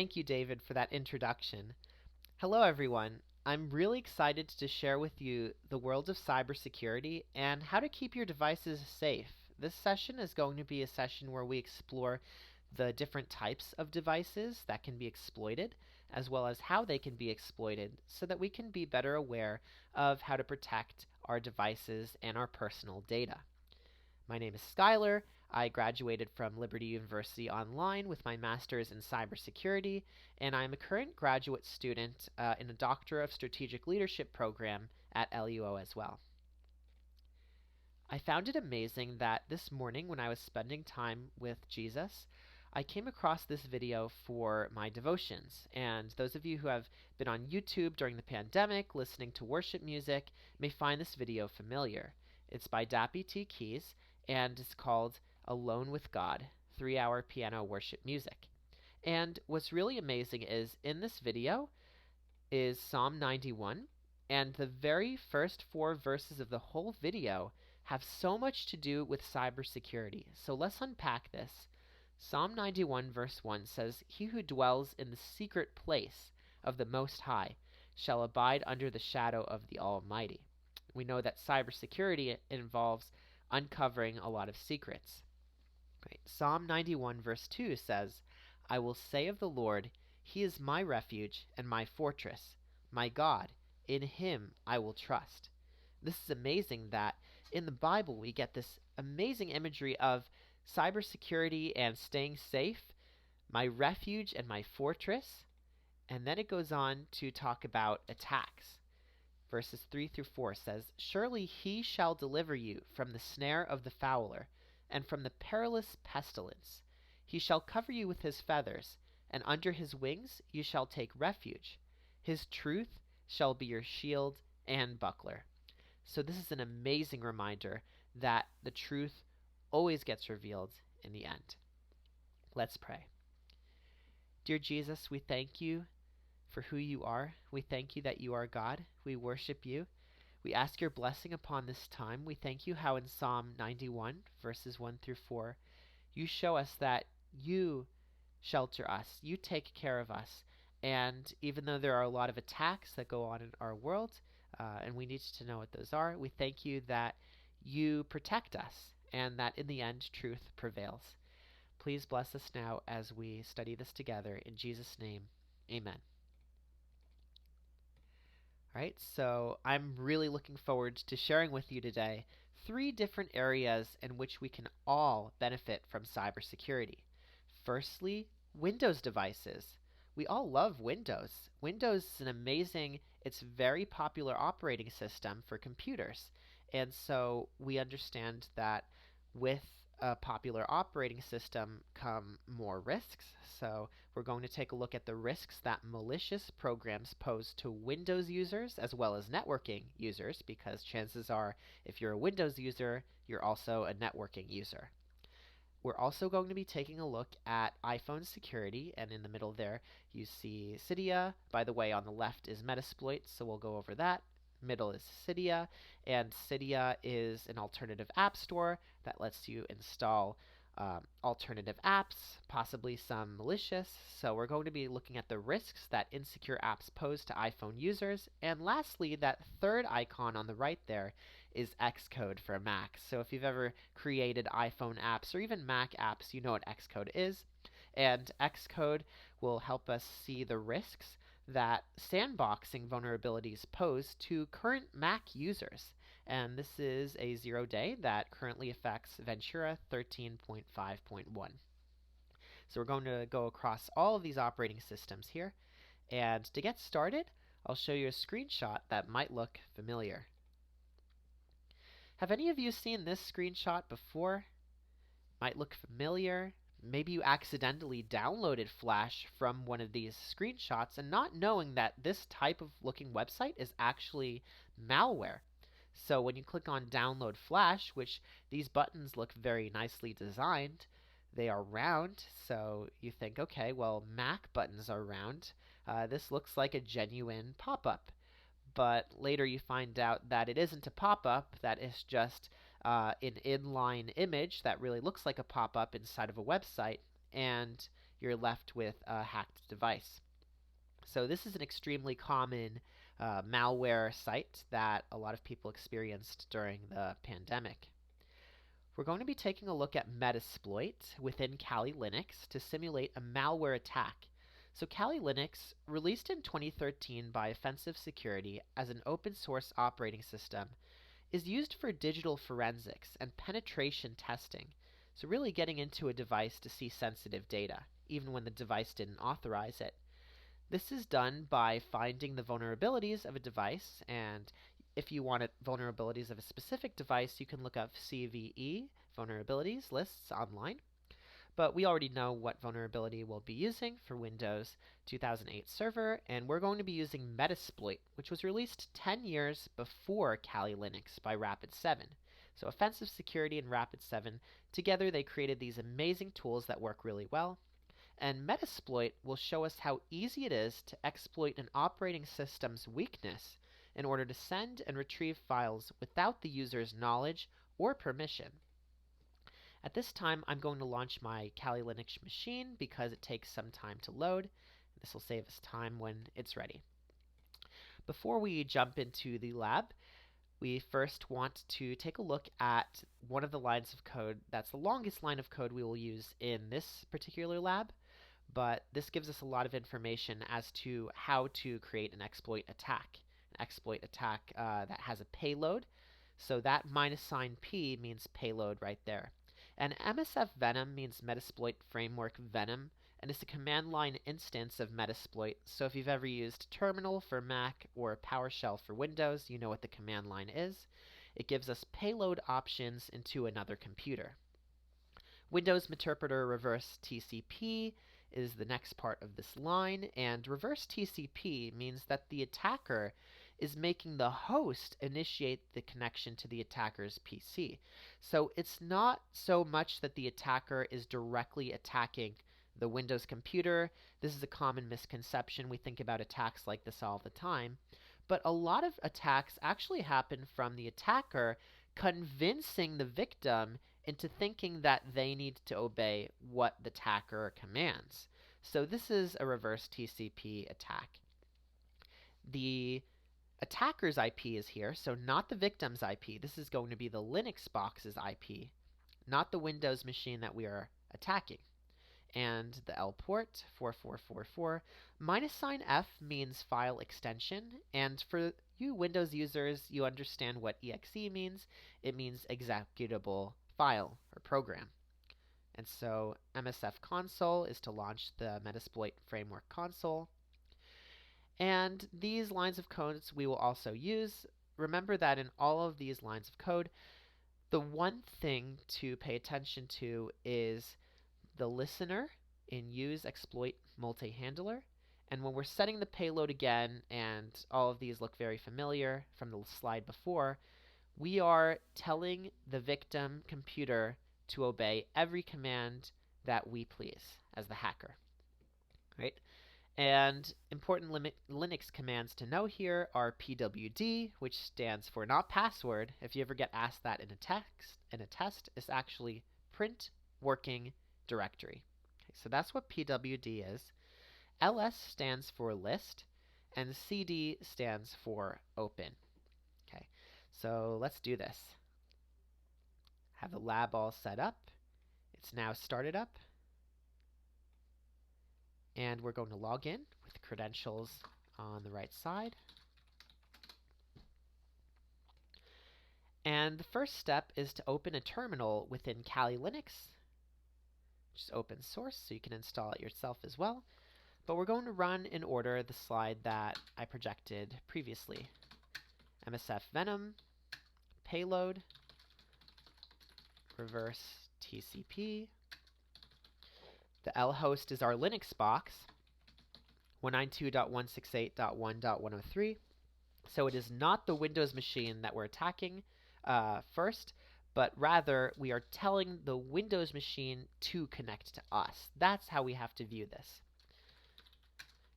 Thank you, David, for that introduction. Hello, everyone. I'm really excited to share with you the world of cybersecurity and how to keep your devices safe. This session is going to be a session where we explore the different types of devices that can be exploited, as well as how they can be exploited, so that we can be better aware of how to protect our devices and our personal data. My name is Skylar. I graduated from Liberty University Online with my master's in cybersecurity, and I'm a current graduate student in a Doctor of Strategic Leadership program at LUO as well. I found it amazing that this morning when I was spending time with Jesus, I came across this video for my devotions. And those of you who have been on YouTube during the pandemic listening to worship music may find this video familiar. It's by Dappy T. Keys, and it's called Alone with God, 3-hour piano worship music. And what's really amazing is in this video is Psalm 91, and the very first 4 verses of the whole video have so much to do with cybersecurity. So let's unpack this. Psalm 91 verse 1 says, "He who dwells in the secret place of the Most High shall abide under the shadow of the Almighty." We know that cybersecurity involves uncovering a lot of secrets. Right. Psalm 91 verse 2 says, "I will say of the Lord, He is my refuge and my fortress, my God, in Him I will trust." This is amazing that in the Bible we get this amazing imagery of cybersecurity and staying safe, my refuge and my fortress, and then it goes on to talk about attacks. Verses 3 through 4 says, "Surely He shall deliver you from the snare of the fowler, and from the perilous pestilence. He shall cover you with His feathers, and under His wings you shall take refuge. His truth shall be your shield and buckler." So this is an amazing reminder that the truth always gets revealed in the end. Let's pray. Dear Jesus, we thank you for who you are. We thank you that you are God. We worship you. We ask your blessing upon this time. We thank you how in Psalm 91, verses 1 through 4, you show us that you shelter us, you take care of us. And even though there are a lot of attacks that go on in our world, and we need to know what those are, we thank you that you protect us and that in the end truth prevails. Please bless us now as we study this together. In Jesus' name, amen. Alright, so I'm really looking forward to sharing with you today 3 different areas in which we can all benefit from cybersecurity. Firstly, Windows devices. We all love Windows. Windows is an amazing, it's very popular operating system for computers. And so we understand that with a popular operating system come more risks. So we're going to take a look at the risks that malicious programs pose to Windows users as well as networking users, because chances are if you're a Windows user, you're also a networking user. We're also going to be taking a look at iPhone security, and in the middle there you see Cydia. By the way, on the left is Metasploit, so we'll go over that. Middle is Cydia, and Cydia is an alternative app store that lets you install alternative apps, possibly some malicious. So we're going to be looking at the risks that insecure apps pose to iPhone users. And lastly, that third icon on the right there is Xcode for Mac. So if you've ever created iPhone apps or even Mac apps, you know what Xcode is. And Xcode will help us see the risks that sandboxing vulnerabilities pose to current Mac users. And this is a 0-day that currently affects Ventura 13.5.1. So we're going to go across all of these operating systems here. And to get started, I'll show you a screenshot that might look familiar. Have any of you seen this screenshot before? Might look familiar. Maybe you accidentally downloaded Flash from one of these screenshots and not knowing that this type of looking website is actually malware. So when you click on download Flash, which these buttons look very nicely designed, they are round, so you think, okay, well, Mac buttons are round. This looks like a genuine pop-up. But later you find out that it isn't a pop-up, that is just an inline image that really looks like a pop-up inside of a website, and you're left with a hacked device. So this is an extremely common malware site that a lot of people experienced during the pandemic. We're going to be taking a look at Metasploit within Kali Linux to simulate a malware attack. So Kali Linux, released in 2013 by Offensive Security as an open source operating system, is used for digital forensics and penetration testing. So really getting into a device to see sensitive data, even when the device didn't authorize it. This is done by finding the vulnerabilities of a device, and if you want vulnerabilities of a specific device, you can look up CVE vulnerabilities lists online. But we already know what vulnerability we'll be using for Windows 2008 Server, and we're going to be using Metasploit, which was released 10 years before Kali Linux by Rapid7. So Offensive Security and Rapid7, together they created these amazing tools that work really well. And Metasploit will show us how easy it is to exploit an operating system's weakness in order to send and retrieve files without the user's knowledge or permission. At this time, I'm going to launch my Kali Linux machine because it takes some time to load. This will save us time when it's ready. Before we jump into the lab, we first want to take a look at one of the lines of code that's the longest line of code we will use in this particular lab. But this gives us a lot of information as to how to create an exploit attack. An exploit attack that has a payload. So that -P means payload right there. And MSF Venom means Metasploit Framework Venom, and it's a command line instance of Metasploit. So if you've ever used Terminal for Mac or PowerShell for Windows, you know what the command line is. It gives us payload options into another computer. Windows Meterpreter Reverse TCP is the next part of this line, and reverse TCP means that the attacker is making the host initiate the connection to the attacker's PC. So it's not so much that the attacker is directly attacking the Windows computer. This is a common misconception. We think about attacks like this all the time. But a lot of attacks actually happen from the attacker convincing the victim into thinking that they need to obey what the attacker commands. So this is a reverse TCP attack. The attacker's IP is here, so not the victim's IP. This is going to be the Linux box's IP, not the Windows machine that we are attacking. And the L port, 4444. -F means file extension, and for you Windows users, you understand what exe means. It means executable file or program. And so MSF console is to launch the Metasploit framework console. And these lines of codes we will also use. Remember that in all of these lines of code, the one thing to pay attention to is the listener in use exploit multi-handler. And when we're setting the payload again, and all of these look very familiar from the slide before, we are telling the victim computer to obey every command that we please as the hacker. Right? And important Linux commands to know here are pwd, which stands for not password. If you ever get asked that in a test, it's actually print working directory. Okay, so that's what pwd is. ls stands for list, and cd stands for open. Okay, so let's do this. Have the lab all set up. It's now started up. And we're going to log in with credentials on the right side. And the first step is to open a terminal within Kali Linux, which is open source, so you can install it yourself as well. But we're going to run in order the slide that I projected previously. MSF Venom, payload, reverse TCP. The L host is our Linux box, 192.168.1.103. So it is not the Windows machine that we're attacking first, but rather we are telling the Windows machine to connect to us. That's how we have to view this.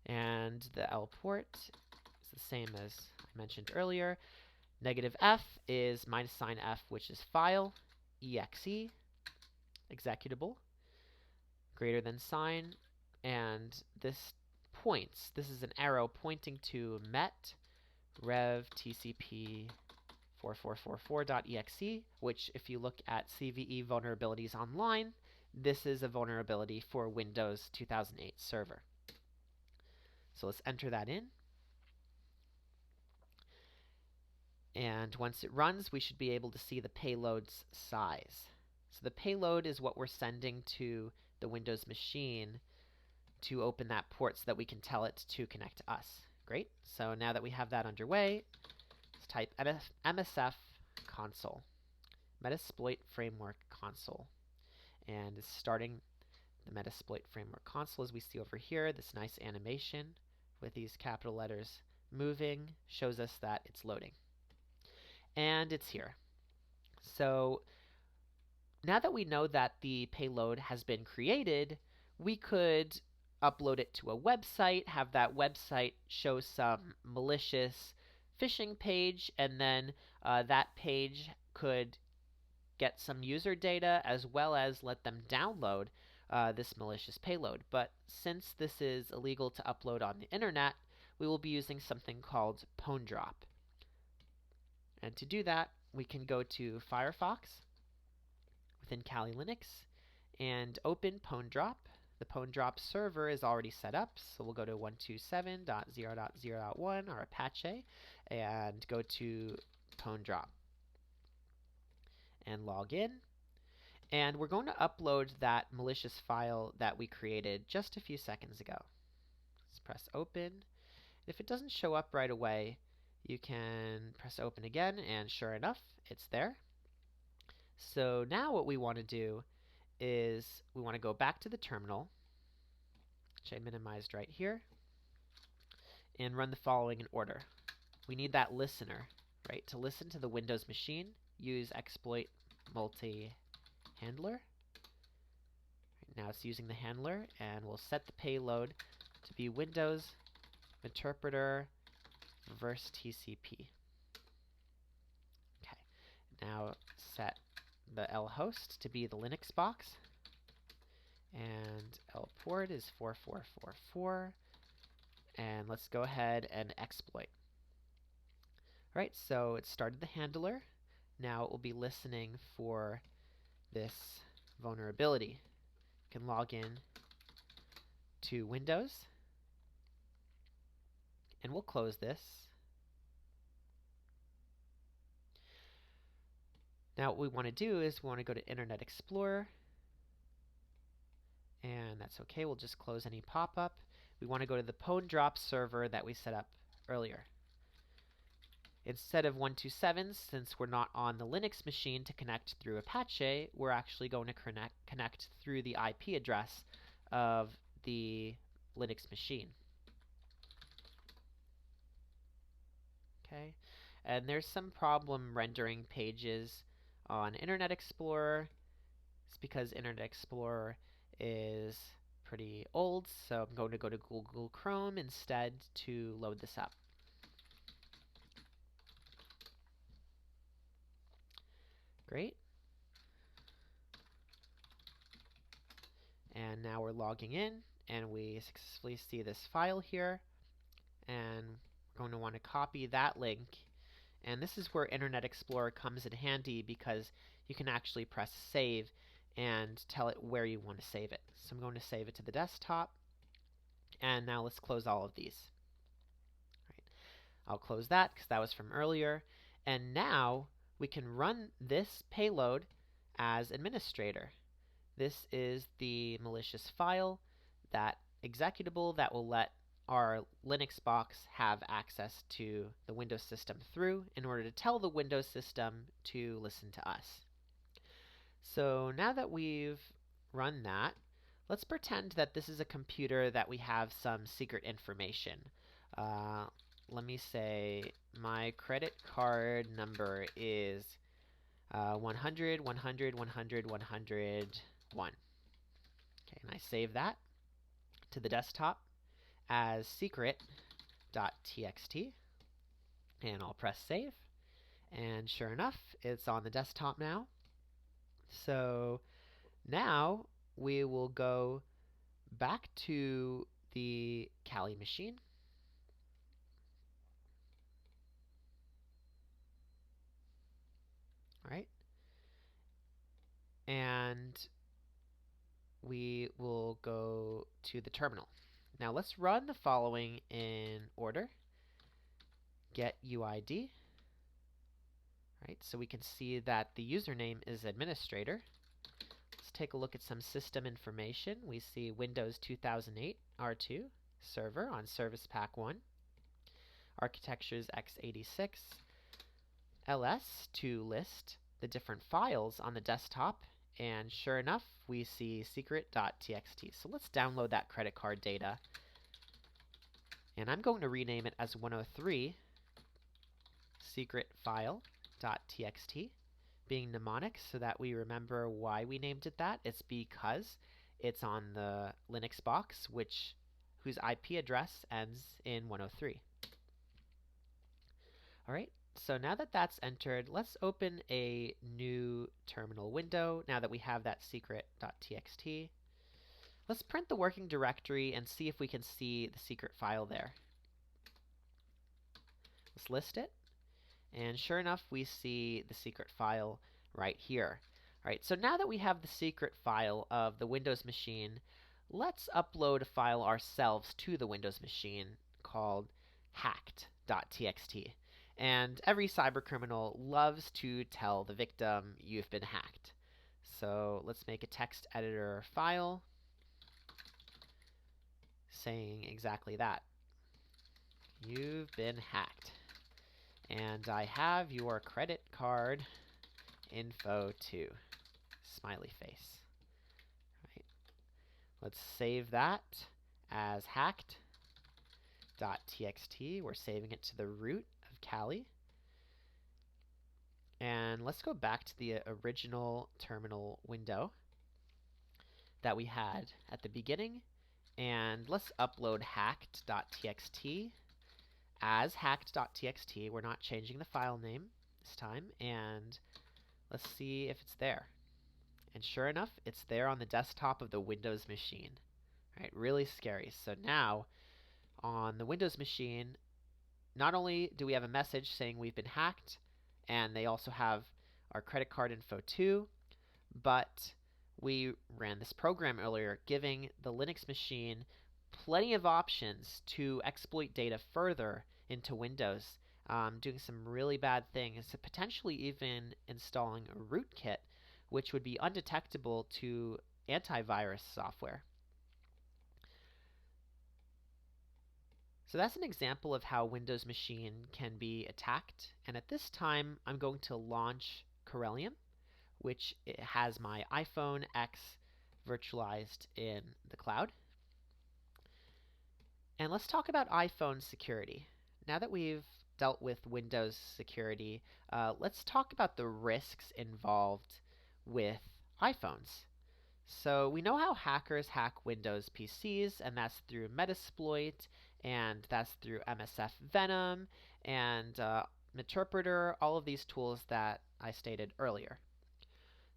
And the L port is the same as I mentioned earlier. -F is -F, which is file, exe, executable. Greater than sign And this is an arrow pointing to met rev tcp 4444.exe, which if you look at CVE vulnerabilities online, this is a vulnerability for Windows 2008 server. So let's enter that in. And once it runs, we should be able to see the payload's size. So the payload is what we're sending to the Windows machine to open that port so that we can tell it to connect to us. Great. So now that we have that underway, let's type MSF console, Metasploit Framework console. And it's starting the Metasploit Framework console as we see over here. This nice animation with these capital letters moving shows us that it's loading. And it's here. So now that we know that the payload has been created, we could upload it to a website, have that website show some malicious phishing page, and then that page could get some user data as well as let them download this malicious payload. But since this is illegal to upload on the internet, we will be using something called PwnDrop. And to do that, we can go to Firefox within Kali Linux and open PwnDrop. The PwnDrop server is already set up, so we'll go to 127.0.0.1 or Apache and go to PwnDrop and log in. And we're going to upload that malicious file that we created just a few seconds ago. Let's press open. If it doesn't show up right away, you can press open again, and sure enough, it's there. So now what we want to do is we want to go back to the terminal, which I minimized right here, and run the following in order. We need that listener, right? To listen to the Windows machine, use exploit multi-handler. Now it's using the handler, and we'll set the payload to be Windows interpreter reverse TCP. Okay, now set the L host to be the Linux box, and L port is 4444, and let's go ahead and exploit. Alright, so it started the handler. Now it will be listening for this vulnerability. You can log in to Windows, and we'll close this. Now what we want to do is we want to go to Internet Explorer, and that's okay. We'll just close any pop-up. We want to go to the PwnDrop server that we set up earlier. Instead of 127, since we're not on the Linux machine to connect through Apache, we're actually going to connect through the IP address of the Linux machine. Okay, and there's some problem rendering pages on Internet Explorer. It's because Internet Explorer is pretty old, so I'm going to go to Google Chrome instead to load this up. Great. And now we're logging in, and we successfully see this file here, and we're going to want to copy that link. And this is where Internet Explorer comes in handy because you can actually press save and tell it where you want to save it. So I'm going to save it to the desktop, and now let's close all of these. Right. I'll close that because that was from earlier, and now we can run this payload as administrator. This is the malicious file, that executable that will let our Linux box have access to the Windows system through in order to tell the Windows system to listen to us. So now that we've run that, let's pretend that this is a computer that we have some secret information. Let me say my credit card number is 100, 100, 100, 101. Okay, and I save that to the desktop as secret.txt, and I'll press save, and sure enough, it's on the desktop now. So now we will go back to the Kali machine. All right. And we will go to the terminal. Now let's run the following in order. Get UID. Right, so we can see that the username is administrator. Let's take a look at some system information. We see Windows 2008 R2 server on Service Pack 1. Architectures x86. LS to list the different files on the desktop. And sure enough, we see secret.txt. So let's download that credit card data. And I'm going to rename it as 103 secret file.txt, being mnemonic so that we remember why we named it that. It's because it's on the Linux box whose IP address ends in 103. Alright, so now that that's entered, let's open a new terminal window now that we have that secret.txt. Let's print the working directory and see if we can see the secret file there. Let's list it. And sure enough, we see the secret file right here. All right, so now that we have the secret file of the Windows machine, let's upload a file ourselves to the Windows machine called hacked.txt. And every cybercriminal loves to tell the victim you've been hacked. So let's make a text editor file saying exactly that. You've been hacked. And I have your credit card info too. Smiley face. Right. Let's save that as hacked.txt. We're saving it to the root of Kali. And let's go back to the original terminal window that we had at the beginning. And let's upload hacked.txt as hacked.txt. We're not changing the file name this time. And let's see if it's there. And sure enough, it's there on the desktop of the Windows machine. Right, really scary. So now, on the Windows machine, not only do we have a message saying we've been hacked, and they also have our credit card info too, but we ran this program earlier giving the Linux machine plenty of options to exploit data further into Windows, doing some really bad things, potentially even installing a rootkit, which would be undetectable to antivirus software. So that's an example of how Windows machine can be attacked. And at this time, I'm going to launch Corellium, which has my iPhone X virtualized in the cloud. And let's talk about iPhone security. Now that we've dealt with Windows security, let's talk about the risks involved with iPhones. So we know how hackers hack Windows PCs, and that's through Metasploit, and that's through MSF Venom, and Meterpreter, all of these tools that I stated earlier.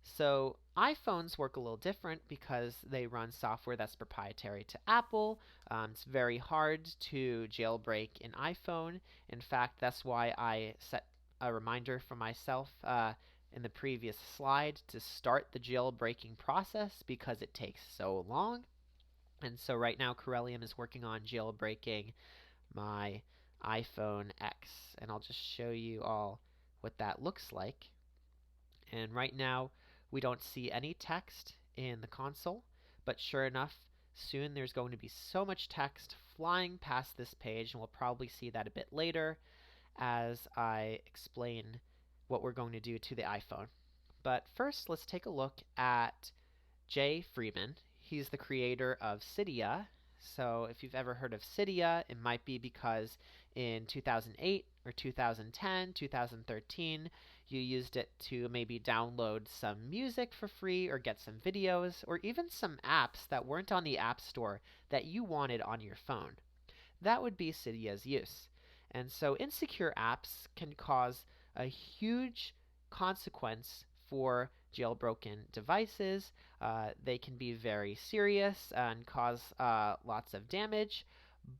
So iPhones work a little different because they run software that's proprietary to Apple. It's very hard to jailbreak an iPhone. In fact, that's why I set a reminder for myself in the previous slide to start the jailbreaking process because it takes so long. And so right now Corellium is working on jailbreaking my iPhone X. And I'll just show you all what that looks like. And right now we don't see any text in the console, but sure enough, soon there's going to be so much text flying past this page, and we'll probably see that a bit later as I explain what we're going to do to the iPhone. But first, let's take a look at Jay Freeman. He's the creator of Cydia. So if you've ever heard of Cydia, it might be because in 2008 or 2010, 2013, you used it to maybe download some music for free or get some videos or even some apps that weren't on the App Store that you wanted on your phone. That would be Cydia's use. And so insecure apps can cause a huge consequence for jailbroken devices. They can be very serious and cause lots of damage,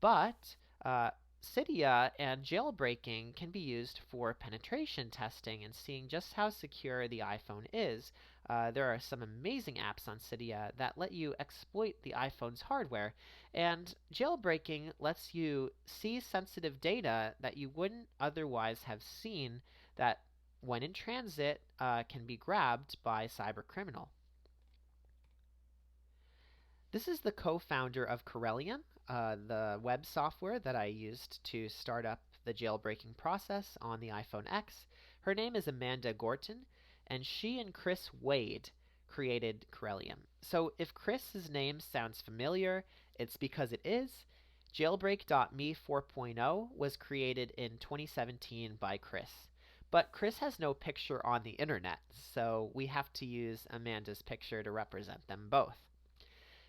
but Cydia and jailbreaking can be used for penetration testing and seeing just how secure the iPhone is. There are some amazing apps on Cydia that let you exploit the iPhone's hardware, and jailbreaking lets you see sensitive data that you wouldn't otherwise have seen that, when in transit, can be grabbed by cybercriminal. This is the co-founder of Corellium, the web software that I used to start up the jailbreaking process on the iPhone X. Her name is Amanda Gorton, and she and Chris Wade created Corellium. So if Chris's name sounds familiar, it's because it is. Jailbreak.me 4.0 was created in 2017 by Chris. But Chris has no picture on the internet, so we have to use Amanda's picture to represent them both.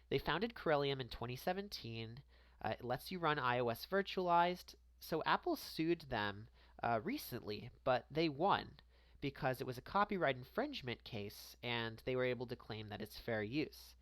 They founded Corellium in 2017. It lets you run iOS virtualized. So Apple sued them recently, but they won because it was a copyright infringement case and they were able to claim that it's fair use.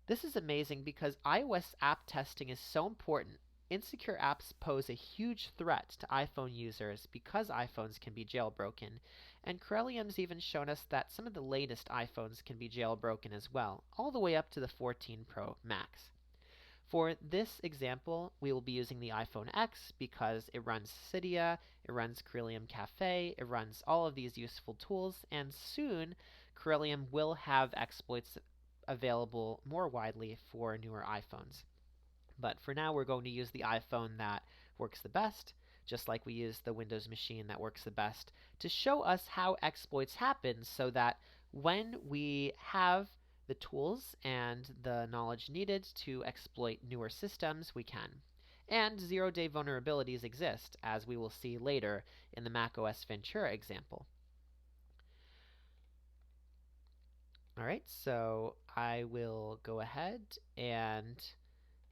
This is amazing because iOS app testing is so important. Insecure apps pose a huge threat to iPhone users because iPhones can be jailbroken, and Corellium's even shown us that some of the latest iPhones can be jailbroken as well, all the way up to the 14 Pro Max. For this example, we will be using the iPhone X because it runs Cydia, it runs Corellium Cafe, it runs all of these useful tools, and soon Corellium will have exploits available more widely for newer iPhones. But for now, we're going to use the iPhone that works the best, just like we use the Windows machine that works the best, to show us how exploits happen so that when we have the tools and the knowledge needed to exploit newer systems, we can. And zero-day vulnerabilities exist, as we will see later in the macOS Ventura example. Alright, so I will go ahead and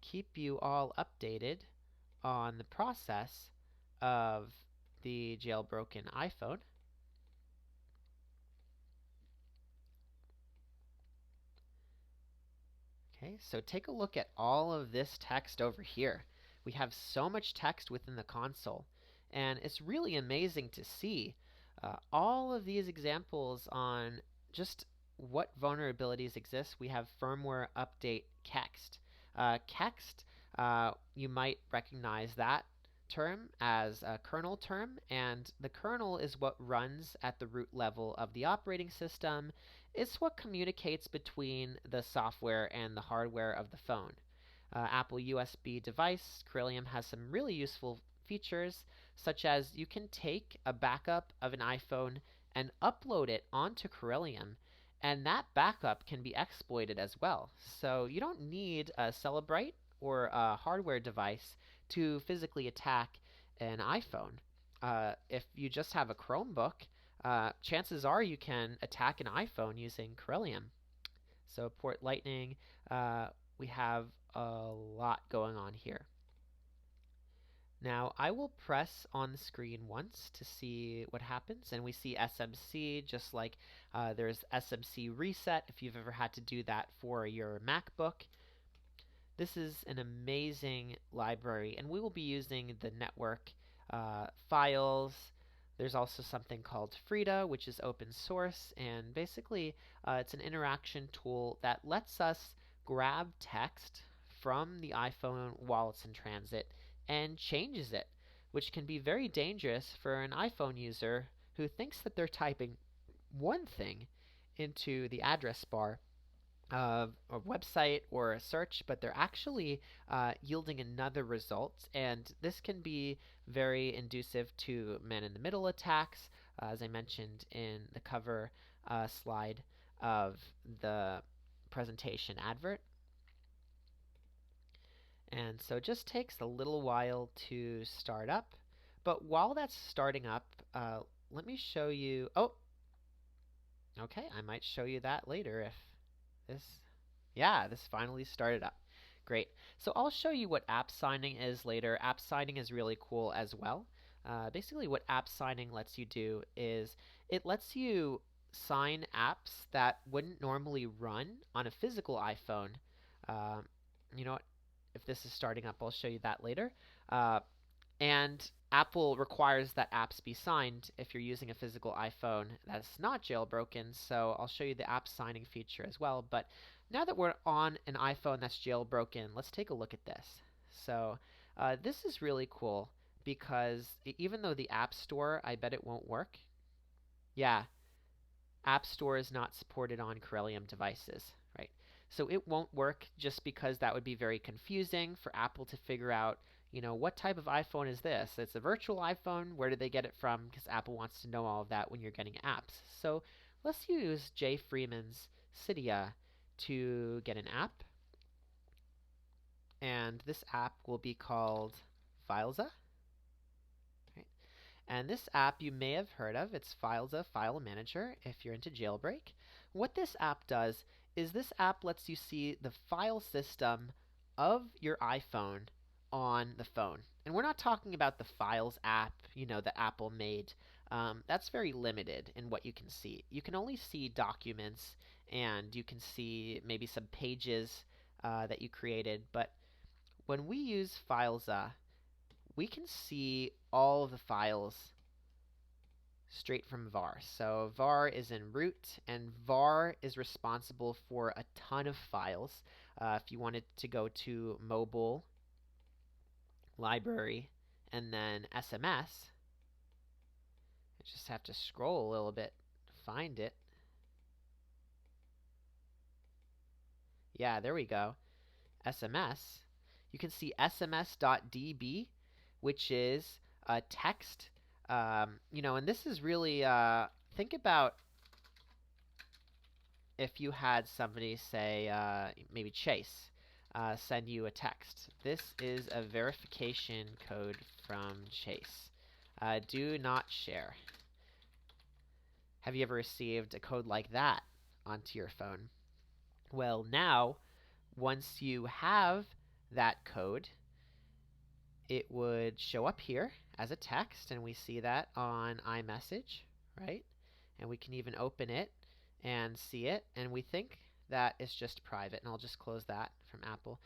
keep you all updated on the process of the jailbroken iPhone. Okay, so take a look at all of this text over here. We have so much text within the console, and it's really amazing to see all of these examples on just what vulnerabilities exist. We have firmware update kext. Kext, you might recognize that term as a kernel term, and the kernel is what runs at the root level of the operating system. It's what communicates between the software and the hardware of the phone. Apple USB device, Corellium has some really useful features, such as you can take a backup of an iPhone and upload it onto Corellium, and that backup can be exploited as well. So you don't need a Celebrite or a hardware device to physically attack an iPhone. If you just have a Chromebook, chances are you can attack an iPhone using Corellium. So port lightning, we have a lot going on here. Now I will press on the screen once to see what happens, and we see SMC, just like there's SMC reset if you've ever had to do that for your MacBook. This is an amazing library, and we will be using the network files. There's also something called Frida, which is open source, and basically it's an interaction tool that lets us grab text from the iPhone while it's in transit and changes it, which can be very dangerous for an iPhone user who thinks that they're typing one thing into the address bar of a website or a search, but they're actually yielding another result, and this can be very inducive to man-in-the-middle attacks, as I mentioned in the cover slide of the presentation advert. And so it just takes a little while to start up, but while that's starting up, let me show you, oh, okay, I might show you that later if this, yeah, this finally started up. Great. So I'll show you what app signing is later. App signing is really cool as well. Basically what app signing lets you do is it lets you sign apps that wouldn't normally run on a physical iPhone. Uh, you know what? If this is starting up, I'll show you that later. Uh, and Apple requires that apps be signed if you're using a physical iPhone that's not jailbroken, so I'll show you the app signing feature as well. But now that we're on an iPhone that's jailbroken, let's take a look at this. So this is really cool because even though the App Store, I bet it won't work. Yeah, App Store is not supported on Corellium devices, right? So it won't work just because that would be very confusing for Apple to figure out, what type of iPhone is this? It's a virtual iPhone. Where did they get it from? Because Apple wants to know all of that when you're getting apps. So let's use Jay Freeman's Cydia to get an app. And this app will be called Filesa. And this app you may have heard of. It's Filesa File Manager if you're into jailbreak. What this app does is this app lets you see the file system of your iPhone on the phone. And we're not talking about the Files app, that Apple made. That's very limited in what you can see. You can only see documents, and you can see maybe some pages that you created. But when we use Filesa, we can see all of the files straight from var. So var is in root, and var is responsible for a ton of files. If you wanted to go to mobile, library, and then SMS, I just have to scroll a little bit to find it. Yeah, there we go. SMS. You can see sms.db, which is a text. And this is really, think about if you had somebody say, maybe Chase, send you a text. This is a verification code from Chase. Do not share. Have you ever received a code like that onto your phone? Well, now, once you have that code, it would show up here as a text, and we see that on iMessage, right? And we can even open it and see it, and we think that it's just private, and I'll just close that from Apple.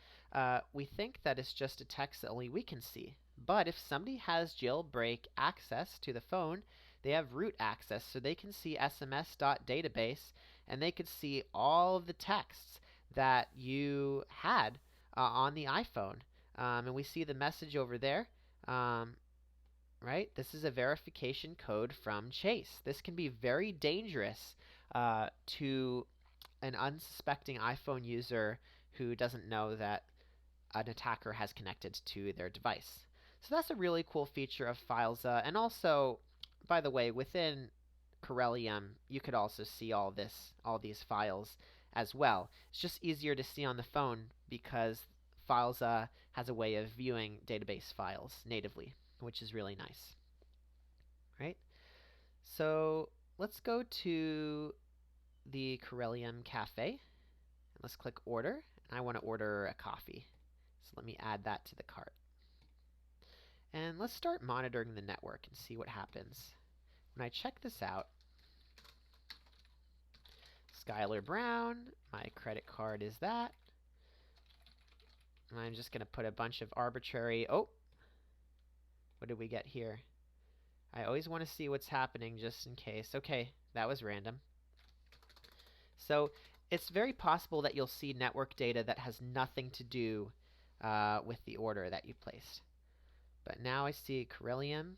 We think that it's just a text that only we can see. But if somebody has jailbreak access to the phone, they have root access, so they can see sms.database, and they could see all of the texts that you had on the iPhone. And we see the message over there, right? This is a verification code from Chase. This can be very dangerous to an unsuspecting iPhone user who doesn't know that an attacker has connected to their device. So that's a really cool feature of Filesa. And also, by the way, within Corellium, you could also see all these files as well. It's just easier to see on the phone because Filesa has a way of viewing database files natively, which is really nice. Right? So let's go to the Corellium Cafe. And let's click Order. And I want to order a coffee. So let me add that to the cart. And let's start monitoring the network and see what happens. When I check this out, Skylar Brown, my credit card is that. And I'm just going to put a bunch of arbitrary, what did we get here? I always want to see what's happening just in case. Okay, that was random. So it's very possible that you'll see network data that has nothing to do with the order that you placed. But now I see Corellium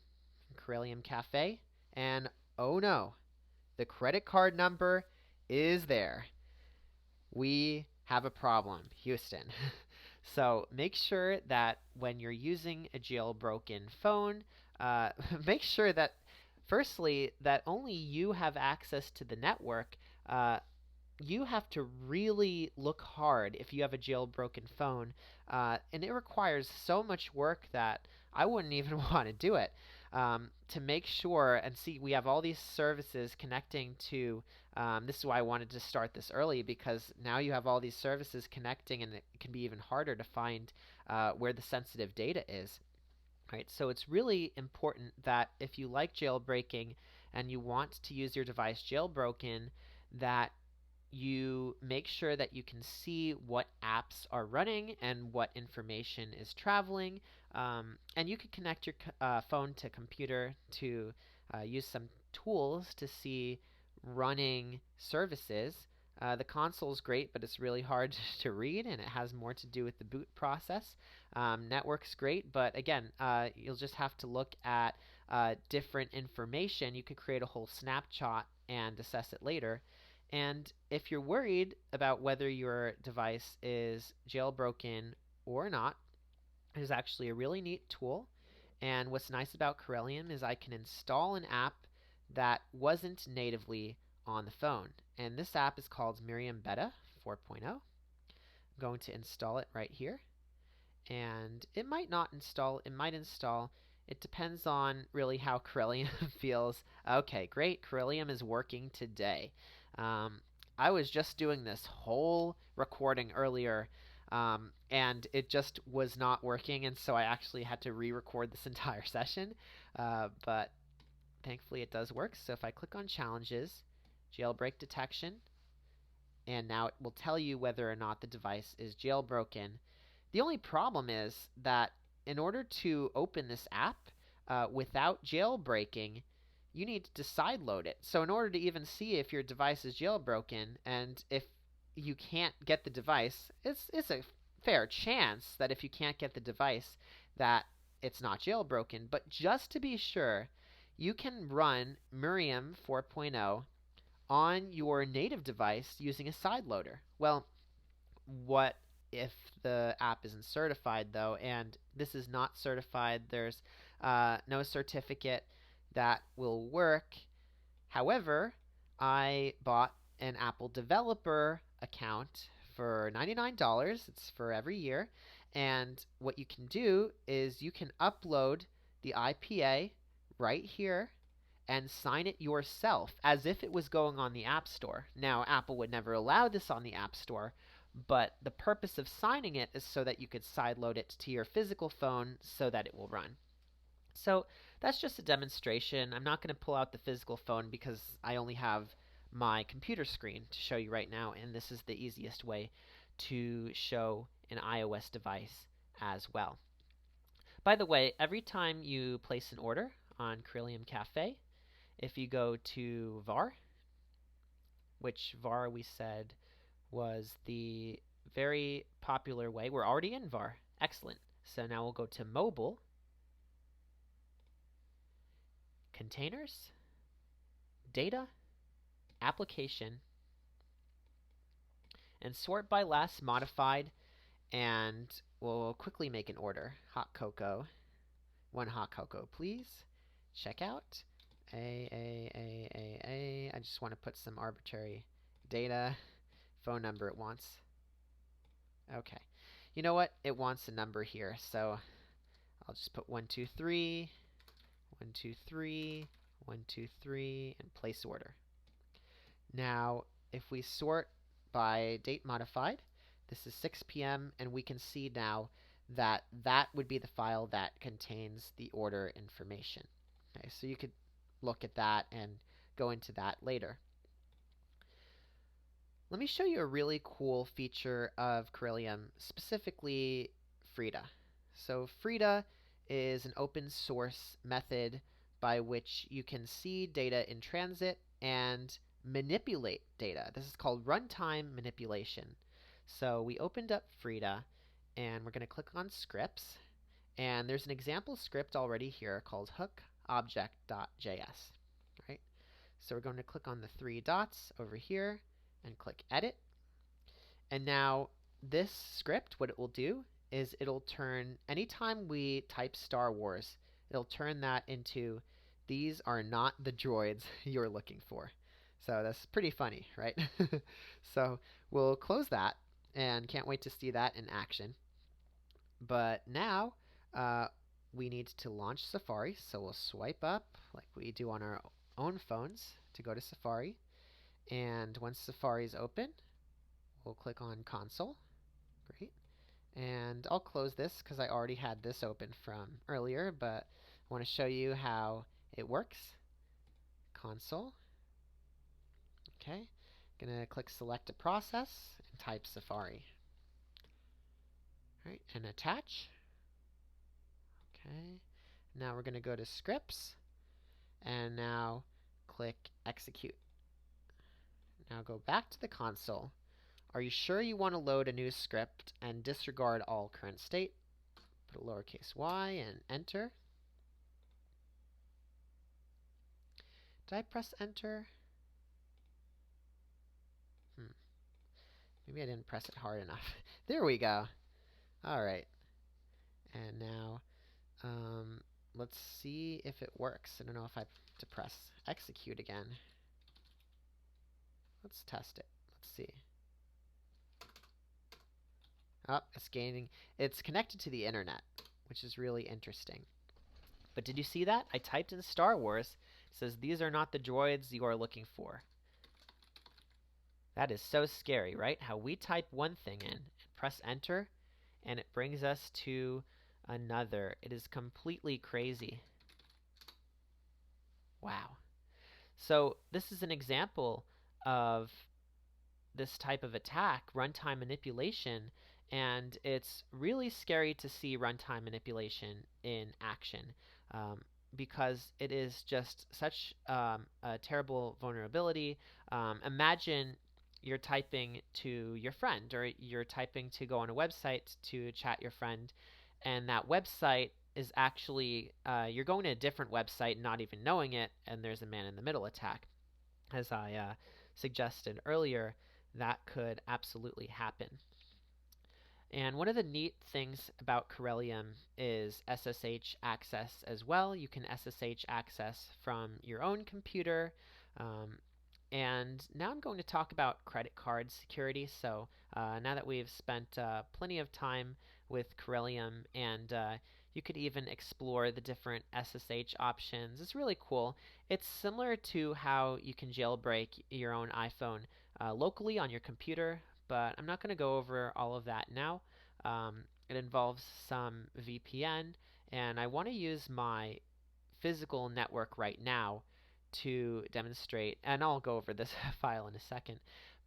Cafe, and oh no, the credit card number is there. We have a problem, Houston. So make sure that when you're using a jailbroken phone, make sure that, firstly, that only you have access to the network. You have to really look hard if you have a jailbroken phone, and it requires so much work that I wouldn't even want to do it. To make sure and see, we have all these services connecting to, this is why I wanted to start this early, because now you have all these services connecting, and it can be even harder to find where the sensitive data is. Right, so it's really important that if you like jailbreaking and you want to use your device jailbroken, that you make sure that you can see what apps are running and what information is traveling. And you can connect your phone to computer to use some tools to see running services. The console is great, but it's really hard to read, and it has more to do with the boot process. Network's great, but again, you'll just have to look at different information. You could create a whole snapshot and assess it later. And if you're worried about whether your device is jailbroken or not, there's actually a really neat tool. And what's nice about Corellium is I can install an app that wasn't natively on the phone. And this app is called Miriam Beta 4.0. I'm going to install it right here. And it might not install, it might install. It depends on really how Corellium feels. Okay, great, Corellium is working today. I was just doing this whole recording earlier, and it just was not working, and so I actually had to re-record this entire session, but thankfully it does work. So if I click on challenges, jailbreak detection, and now it will tell you whether or not the device is jailbroken. The only problem is that in order to open this app without jailbreaking, you need to sideload it. So in order to even see if your device is jailbroken, and if you can't get the device, it's a fair chance that if you can't get the device that it's not jailbroken. But just to be sure, you can run Miriam 4.0 on your native device using a sideloader. Well, what if the app isn't certified though? And this is not certified. There's no certificate that will work. However, I bought an Apple developer account for $99. It's for every year. And what you can do is you can upload the IPA right here and sign it yourself as if it was going on the App Store. Now, Apple would never allow this on the App Store, but the purpose of signing it is so that you could sideload it to your physical phone so that it will run. So that's just a demonstration. I'm not going to pull out the physical phone because I only have my computer screen to show you right now, and this is the easiest way to show an iOS device as well. By the way, every time you place an order on Corellium Cafe, if you go to VAR, which VAR we said was the very popular way. We're already in VAR. Excellent. So now we'll go to mobile, containers, data, application, and sort by last modified, and we'll quickly make an order. Hot cocoa. One hot cocoa, please. Checkout. I just want to put some arbitrary data. Phone number it wants. Okay. You know what? It wants a number here, so I'll just put 123, 123, 123, and place order. Now, if we sort by date modified, this is 6 p.m., and we can see now that that would be the file that contains the order information. Okay, so you could look at that and go into that later. Let me show you a really cool feature of Corellium, specifically Frida. So Frida is an open source method by which you can see data in transit and manipulate data. This is called runtime manipulation. So we opened up Frida, and we're going to click on scripts, and there's an example script already here called hookobject.js. Right? So we're going to click on the three dots over here and click edit. And now this script, what it will do is it'll turn, anytime we type Star Wars, it'll turn that into, these are not the droids you're looking for. So that's pretty funny, right? So we'll close that and can't wait to see that in action. But now we need to launch Safari. So we'll swipe up like we do on our own phones to go to Safari. And once Safari is open, we'll click on console. Great. And I'll close this because I already had this open from earlier, but I want to show you how it works. console. Okay, gonna click select a process and type Safari. All right, and attach. Okay, now we're gonna go to scripts and now click execute. Now go back to the console. Are you sure you want to load a new script and disregard all current state? Put a lowercase y and enter. Did I press enter? Maybe I didn't press it hard enough. There we go. Alright. And now, let's see if it works. I don't know if I have to press execute again. Let's test it. Let's see. Oh, it's gaining. It's connected to the internet, which is really interesting. But did you see that? I typed in Star Wars. It says, these are not the droids you are looking for. That is so scary, right? How we type one thing in and press enter, and it brings us to another. It is completely crazy. Wow. So this is an example of this type of attack, runtime manipulation, and it's really scary to see runtime manipulation in action because it is just such a terrible vulnerability. Imagine you're typing to your friend, or you're typing to go on a website to chat your friend, and that website is actually, you're going to a different website not even knowing it, and there's a man-in-the-middle attack. As I suggested earlier, that could absolutely happen. And one of the neat things about Corellium is SSH access as well. You can SSH access from your own computer. And now I'm going to talk about credit card security. So now that we've spent plenty of time with Corellium, and you could even explore the different SSH options. It's really cool. It's similar to how you can jailbreak your own iPhone locally on your computer, but I'm not going to go over all of that now. It involves some VPN, and I want to use my physical network right now to demonstrate, and I'll go over this file in a second,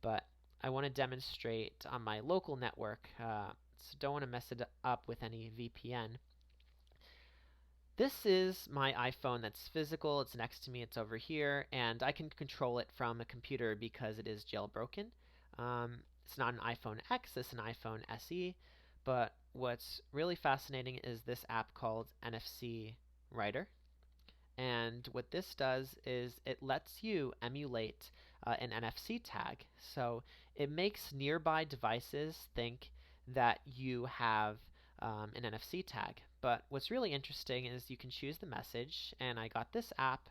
but I want to demonstrate on my local network, so don't want to mess it up with any VPN. This is my iPhone that's physical. It's next to me. It's over here, and I can control it from a computer because it is jailbroken. It's not an iPhone X, it's an iPhone SE, but what's really fascinating is this app called NFC Writer. And what this does is it lets you emulate an NFC tag. So it makes nearby devices think that you have an NFC tag. But what's really interesting is you can choose the message, and I got this app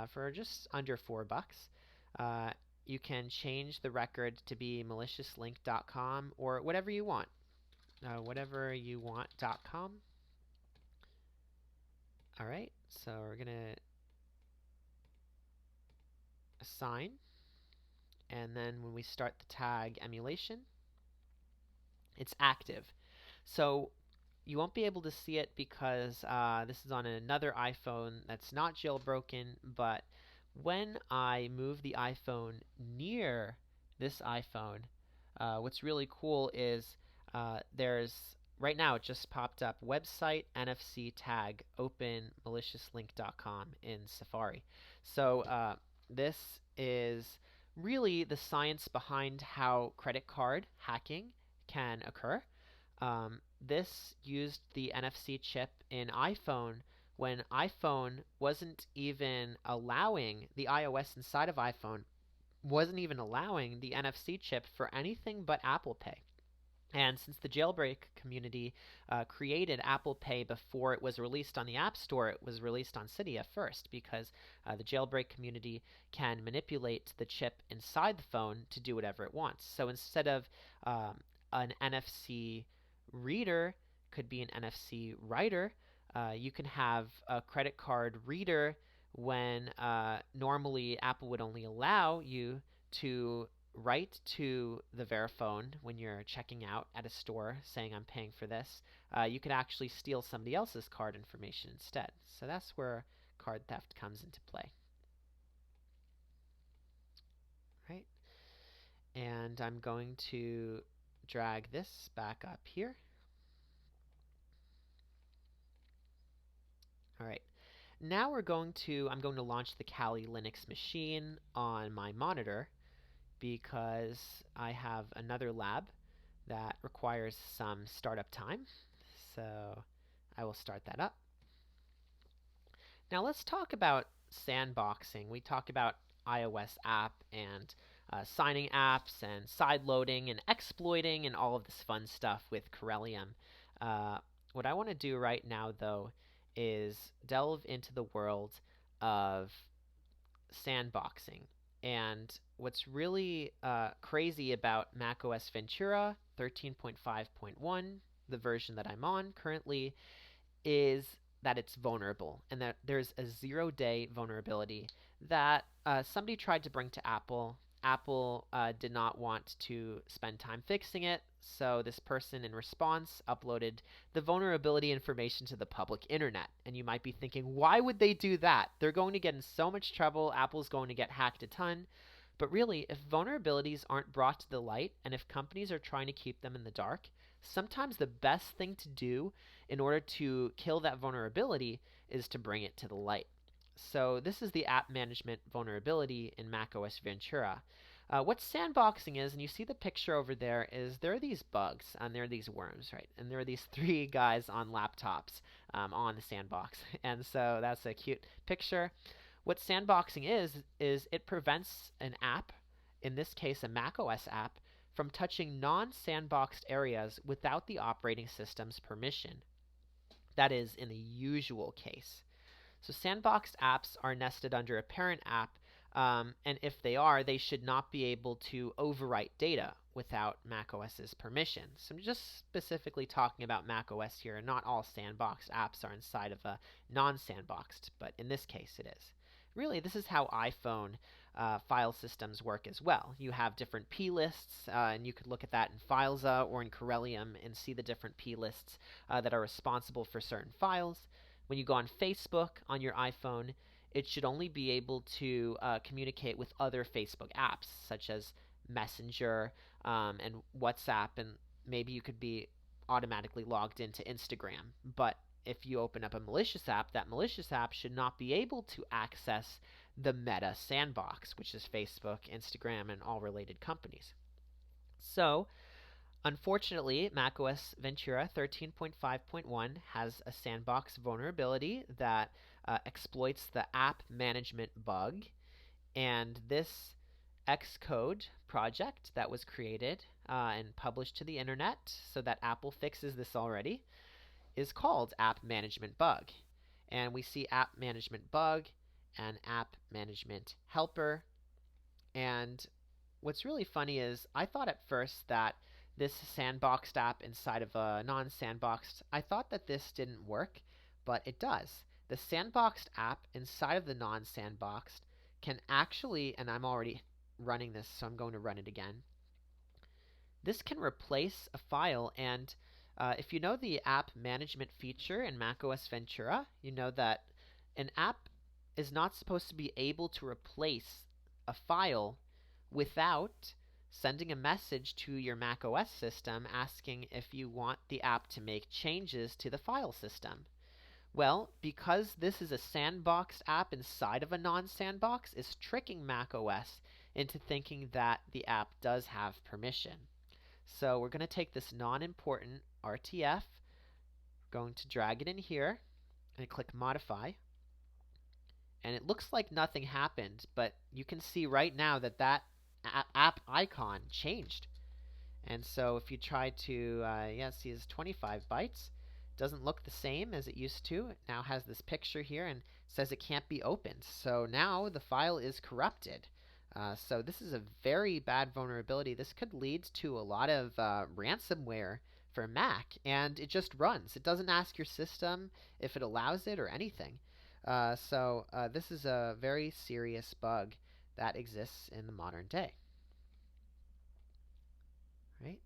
for just under $4. You can change the record to be maliciousLink.com or whatever you want. Whateveryouwant.com. Alright, so we're going to assign, and then when we start the tag emulation, it's active. So you won't be able to see it because this is on another iPhone that's not jailbroken, but when I move the iPhone near this iPhone, what's really cool is there's, right now it just popped up, website NFC tag open maliciousLink.com in Safari. So this is really the science behind how credit card hacking can occur. This used the NFC chip in iPhone when iPhone wasn't even allowing, the iOS inside of iPhone wasn't even allowing the NFC chip for anything but Apple Pay. And since the jailbreak community created Apple Pay before it was released on the App Store, it was released on Cydia first, because the jailbreak community can manipulate the chip inside the phone to do whatever it wants. So instead of an NFC reader, could be an NFC writer, you can have a credit card reader when normally Apple would only allow you to write to the Verifone when you're checking out at a store saying I'm paying for this. You could actually steal somebody else's card information instead. So that's where card theft comes into play. right? And I'm going to drag this back up here. All right. Now I'm going to launch the Kali Linux machine on my monitor because I have another lab that requires some startup time. So I will start that up. Now let's talk about sandboxing. We talk about iOS app and signing apps and side loading and exploiting and all of this fun stuff with Corellium. Uh, what I want to do right now, though, is delve into the world of sandboxing. And what's really crazy about macOS Ventura 13.5.1, the version that I'm on currently, is that it's vulnerable and that there's a 0-day vulnerability that somebody tried to bring to Apple. Apple did not want to spend time fixing it, so this person in response uploaded the vulnerability information to the public internet. And you might be thinking, why would they do that? They're going to get in so much trouble. Apple's going to get hacked a ton. But really, if vulnerabilities aren't brought to the light and if companies are trying to keep them in the dark, sometimes the best thing to do in order to kill that vulnerability is to bring it to the light. So this is the app management vulnerability in macOS Ventura. What sandboxing is, and you see the picture over there, is there are these bugs and there are these worms, right? And there are these three guys on laptops on the sandbox. And so that's a cute picture. What sandboxing is it prevents an app, in this case a macOS app, from touching non-sandboxed areas without the operating system's permission. That is in the usual case. So sandboxed apps are nested under a parent app, and if they are, they should not be able to overwrite data without macOS's permission. So I'm just specifically talking about macOS here, and not all sandboxed apps are inside of a non-sandboxed, but in this case it is. Really, this is how iPhone file systems work as well. You have different p-lists, and you could look at that in Filesa or in Corellium and see the different p-lists that are responsible for certain files. When you go on Facebook on your iPhone, it should only be able to communicate with other Facebook apps, such as Messenger and WhatsApp, and maybe you could be automatically logged into Instagram. But if you open up a malicious app, that malicious app should not be able to access the Meta sandbox, which is Facebook, Instagram, and all related companies. So, unfortunately, macOS Ventura 13.5.1 has a sandbox vulnerability that exploits the app management bug, and this Xcode project that was created and published to the internet so that Apple fixes this already is called App Management Bug. And we see App Management Bug and App Management Helper. And what's really funny is I thought at first that this sandboxed app inside of a non-sandboxed, I thought that this didn't work, but it does. The sandboxed app inside of the non-sandboxed can actually, and I'm already running this, so I'm going to run it again. This can replace a file, and if you know the app management feature in macOS Ventura, you know that an app is not supposed to be able to replace a file without sending a message to your macOS system asking if you want the app to make changes to the file system. Well, because this is a sandboxed app inside of a non-sandbox, it's tricking macOS into thinking that the app does have permission. So we're going to take this non-important RTF, going to drag it in here, and click Modify. And it looks like nothing happened, but you can see right now that that app icon changed. And so if you try to, see it's 25 bytes. Doesn't look the same as it used to. It now has this picture here and says it can't be opened. So now the file is corrupted. So this is a very bad vulnerability. This could lead to a lot of ransomware for Mac, and it just runs. It doesn't ask your system if it allows it or anything. So this is a very serious bug that exists in the modern day. Right?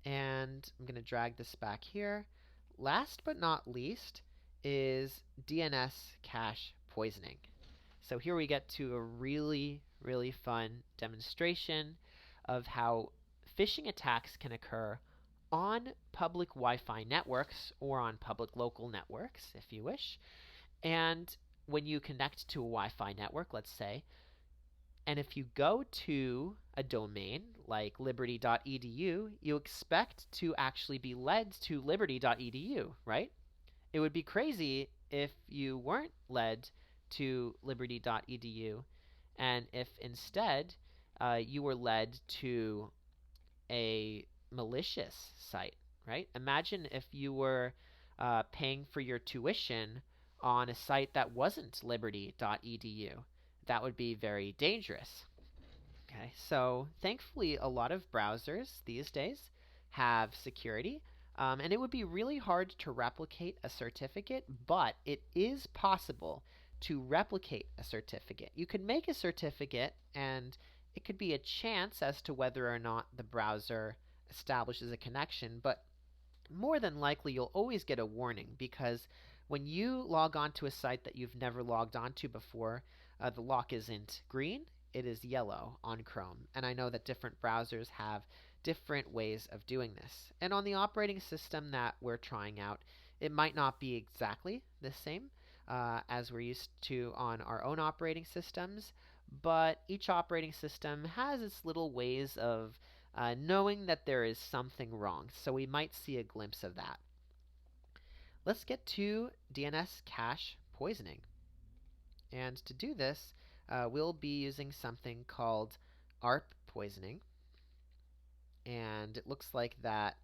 And I'm going to drag this back here. Last but not least is DNS cache poisoning. So here we get to a really, really fun demonstration of how phishing attacks can occur on public Wi-Fi networks or on public local networks, if you wish. And when you connect to a Wi-Fi network, let's say, and if you go to a domain like liberty.edu, you expect to actually be led to liberty.edu, right? It would be crazy if you weren't led to liberty.edu and if instead you were led to a malicious site, right? Imagine if you were paying for your tuition on a site that wasn't liberty.edu. That would be very dangerous. Okay, so thankfully a lot of browsers these days have security, and it would be really hard to replicate a certificate, but it is possible to replicate a certificate. You could make a certificate, and it could be a chance as to whether or not the browser establishes a connection, but more than likely you'll always get a warning because when you log on to a site that you've never logged onto before, the lock isn't green, it is yellow on Chrome. And I know that different browsers have different ways of doing this. And on the operating system that we're trying out, it might not be exactly the same as we're used to on our own operating systems, but each operating system has its little ways of knowing that there is something wrong. So we might see a glimpse of that. Let's get to DNS cache poisoning. And to do this, we'll be using something called ARP poisoning. And it looks like that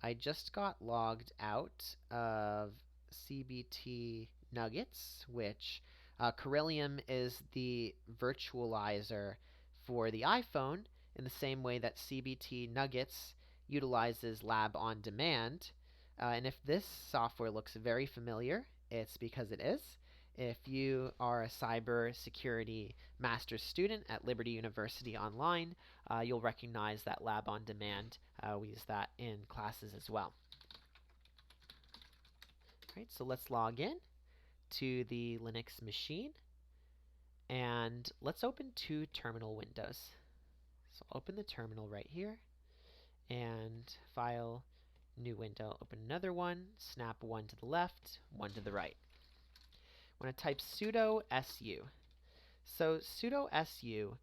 I just got logged out of CBT Nuggets, which Corellium is the virtualizer for the iPhone in the same way that CBT Nuggets utilizes Lab on Demand. And if this software looks very familiar, it's because it is. If you are a cybersecurity master's student at Liberty University Online, you'll recognize that Lab on Demand. We use that in classes as well. All right, so let's log in to the Linux machine, and let's open two terminal windows. So I'll open the terminal right here, and File, New Window, open another one, snap one to the left, one to the right. I'm going to type sudo su. So sudo su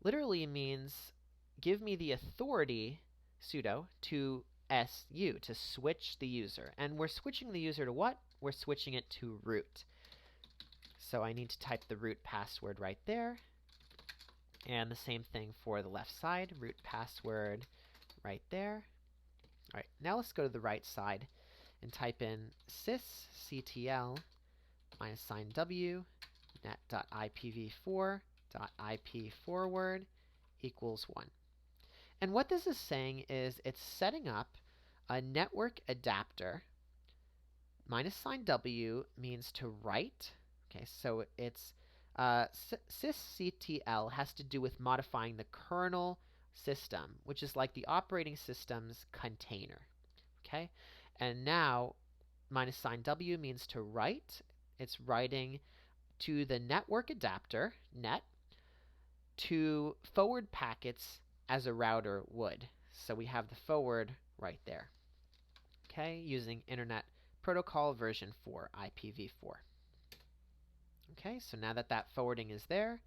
literally means give me the authority, sudo, to su, to switch the user. And we're switching the user to what? We're switching it to root. So I need to type the root password right there. And the same thing for the left side, root password right there. All right, now let's go to the right side and type in sysctl -w net.ipv4.ip forward equals 1. And what this is saying is it's setting up a network adapter. -w means to write. Okay, so it's sysctl has to do with modifying the kernel system, which is like the operating system's container. Okay, and now -w means to write. It's writing to the network adapter, net, to forward packets as a router would. So we have the forward right there. Okay, using Internet Protocol version 4, IPv4. Okay, so now that that forwarding is there,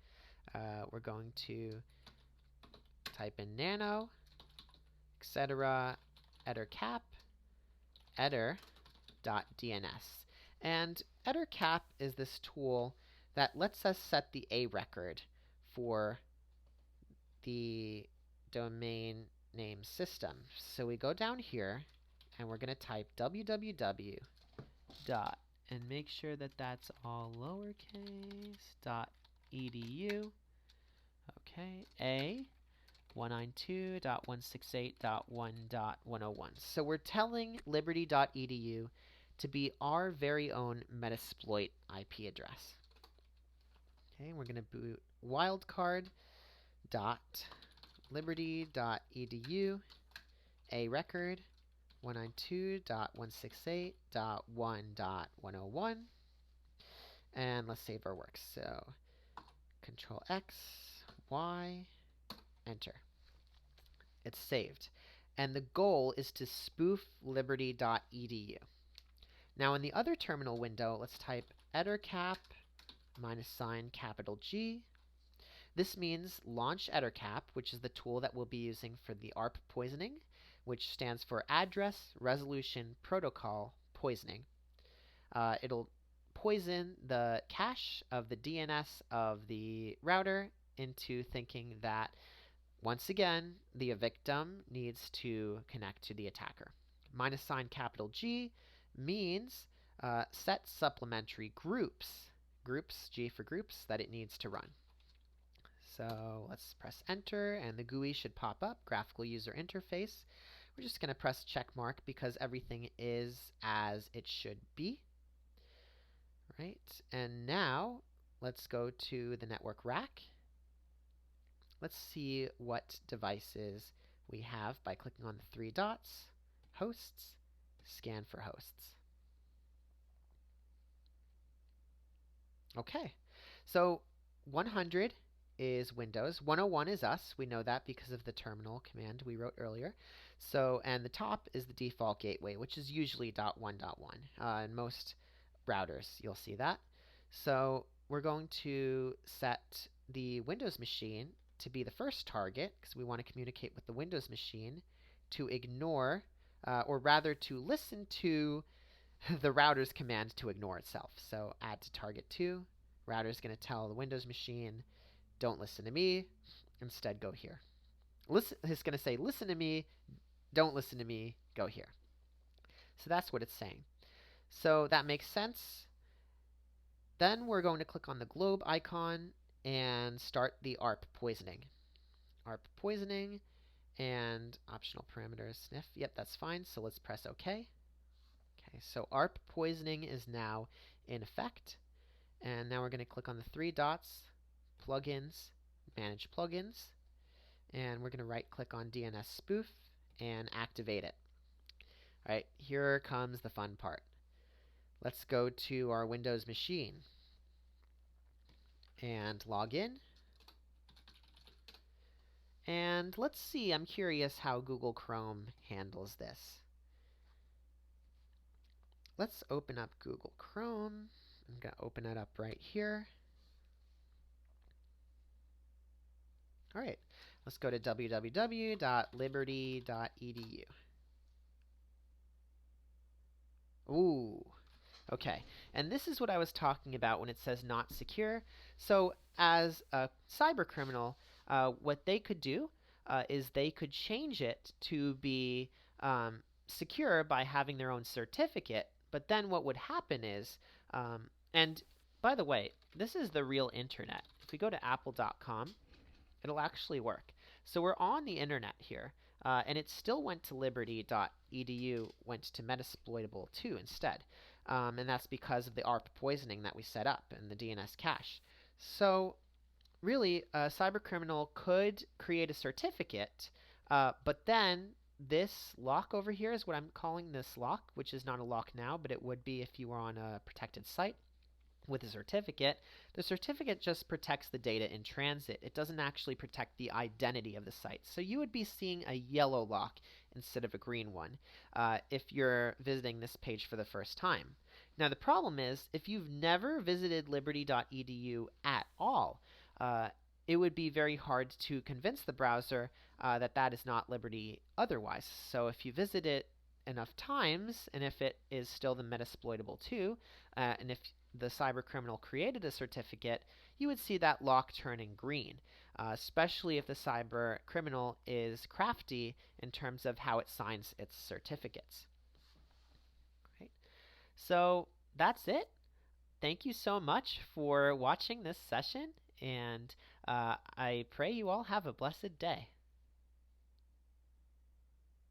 we're going to type in nano, etc., ettercap, etter.dns. And ettercap is this tool that lets us set the A record for the domain name system. So we go down here and we're going to type www dot and make sure that that's all lowercase .edu. Okay, A 192.168.1.101. So we're telling liberty.edu to be our very own Metasploit IP address. Okay, we're going to boot wildcard.liberty.edu a record 192.168.1.101, and let's save our work. So Control X, Y, enter. It's saved. And the goal is to spoof liberty.edu. Now in the other terminal window, let's type ettercap -G. This means launch ettercap, which is the tool that we'll be using for the ARP poisoning, which stands for Address Resolution Protocol Poisoning. It'll poison the cache of the DNS of the router into thinking that, once again, the victim needs to connect to the attacker. -G means set supplementary groups, G for groups, that it needs to run. So let's press enter, and the GUI should pop up, Graphical User Interface. We're just going to press check mark because everything is as it should be. Right, and now let's go to the network rack. Let's see what devices we have by clicking on the 3 dots, hosts, scan for hosts. Okay, so 100 is Windows, 101 is us. We know that because of the terminal command we wrote earlier. So, and the top is the default gateway, which is usually .1.1. In most routers, you'll see that. So we're going to set the Windows machine to be the first target, because we want to communicate with the Windows machine, to ignore, or rather to listen to the router's command to ignore itself. So add to target 2. Router's going to tell the Windows machine, don't listen to me, instead go here. It's going to say, listen to me, don't listen to me, go here. So that's what it's saying. So that makes sense. Then we're going to click on the globe icon and start the ARP poisoning. ARP poisoning and optional parameters sniff. Yep, that's fine. So let's press OK. Okay, so ARP poisoning is now in effect. And now we're going to click on the 3 dots, plugins, manage plugins, and we're going to right click on DNS spoof and activate it. All right, here comes the fun part. Let's go to our Windows machine and log in. And let's see, I'm curious how Google Chrome handles this. Let's open up Google Chrome. I'm going to open it up right here. All right, let's go to www.liberty.edu. Ooh, okay. And this is what I was talking about when it says not secure. So as a cyber criminal, what they could do is they could change it to be secure by having their own certificate. But then what would happen is, and by the way, this is the real internet. If we go to apple.com, it'll actually work. So we're on the internet here, and it still went to liberty.edu, went to Metasploitable2 instead. And that's because of the ARP poisoning that we set up and the DNS cache. So really, a cybercriminal could create a certificate, but then this lock over here is what I'm calling this lock, which is not a lock now, but it would be if you were on a protected site with a certificate. The certificate just protects the data in transit. It doesn't actually protect the identity of the site. So you would be seeing a yellow lock instead of a green one if you're visiting this page for the first time. Now the problem is, if you've never visited liberty.edu at all, it would be very hard to convince the browser that that is not Liberty otherwise. So if you visit it enough times, and if it is still the Metasploitable2, and if the cyber criminal created a certificate, you would see that lock turning green, especially if the cyber criminal is crafty in terms of how it signs its certificates. Right. So that's it. Thank you so much for watching this session, and I pray you all have a blessed day.